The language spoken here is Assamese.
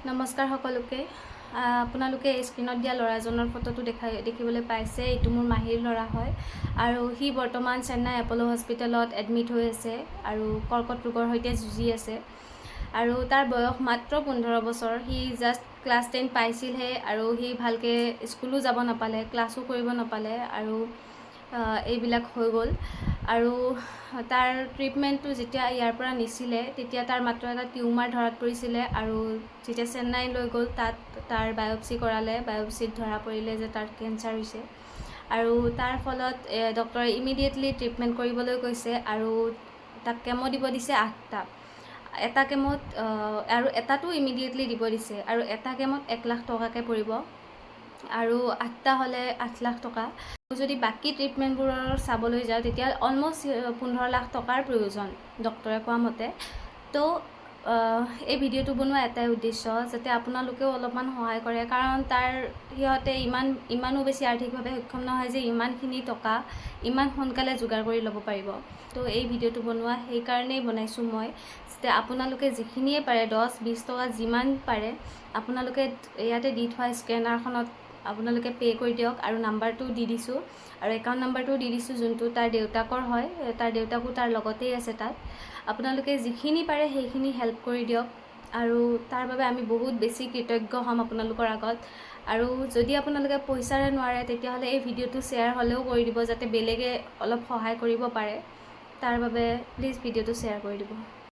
নমস্কাৰ সকলোকে। আপোনালোকে স্ক্ৰীনত দিয়া ল'ৰাজনৰ ফটোটো দেখিবলৈ পাইছে। এইটো মোৰ মাহীৰ ল'ৰা হয় আৰু সি বৰ্তমান চেন্নাই এপ'ল' হস্পিটেলত এডমিট হৈ আছে আৰু কৰ্কট ৰোগৰ সৈতে যুঁজি আছে আৰু তাৰ বয়স মাত্ৰ 15 বছৰ। সি জাষ্ট ক্লাছ 10 পাইছিলহে আৰু সি ভালকৈ স্কুলো যাব নাপালে, ক্লাছো কৰিব নাপালে আৰু এইবিলাক হৈ গ'ল। আৰু তাৰ ট্ৰিটমেণ্টটো যেতিয়া ইয়াৰ পৰা নিছিলে তেতিয়া তাৰ মাত্ৰ এটা টিউমাৰ ধৰাত পৰিছিলে আৰু যেতিয়া চেন্নাই লৈ গ'ল তাত তাৰ বায়'পচি কৰালে। বায়'পচিত ধৰা পৰিলে যে তাৰ কেঞ্চাৰ হৈছে আৰু তাৰ ফলত ডক্টৰে ইমিডিয়েটলি ট্ৰিটমেণ্ট কৰিবলৈ কৈছে আৰু তাক কেমো দিব দিছে 8টা। এটা কেমোত আৰু এটাটো ইমিডিয়েটলি দিব দিছে আৰু এটা কেমোত 1 লাখ টকাকৈ পৰিব আৰু 8টা হ'লে 8 লাখ টকা। যদি বাকী ট্ৰিটমেণ্টবোৰৰ চাবলৈ যাওঁ তেতিয়া অলম'ষ্ট 15 লাখ টকাৰ প্ৰয়োজন ডক্টৰে কোৱা মতে। তো এই ভিডিঅ'টো বনোৱা এটাই উদ্দেশ্য যাতে আপোনালোকেও অলপমান সহায় কৰে, কাৰণ সিহঁতে ইমানো বেছি আৰ্থিকভাৱে সক্ষম নহয় যে ইমানখিনি টকা ইমান সোনকালে যোগাৰ কৰি ল'ব পাৰিব। তো এই ভিডিঅ'টো বনোৱা সেইকাৰণেই বনাইছোঁ মই, যাতে আপোনালোকে যিখিনিয়ে পাৰে 10-20 টকা যিমান পাৰে আপোনালোকে ইয়াতে দি থোৱা স্কেনাৰখনত আপোনালোকে পে' কৰি দিয়ক আৰু নাম্বাৰটো দি দিছোঁ আৰু একাউণ্ট নাম্বাৰটোও দি দিছোঁ, যোনটো তাৰ দেউতাকৰ হয়। তাৰ দেউতাকো তাৰ লগতেই আছে তাত। আপোনালোকে যিখিনি পাৰে সেইখিনি হেল্প কৰি দিয়ক আৰু তাৰ বাবে আমি বহুত বেছি কৃতজ্ঞ হ'ম আপোনালোকৰ আগত। আৰু যদি আপোনালোকে পইচাৰে নোৱাৰে তেতিয়াহ'লে এই ভিডিঅ'টো শ্বেয়াৰ হ'লেও কৰি দিব, যাতে বেলেগে অলপ সহায় কৰিব পাৰে। তাৰ বাবে প্লিজ ভিডিঅ'টো শ্বেয়াৰ কৰি দিব।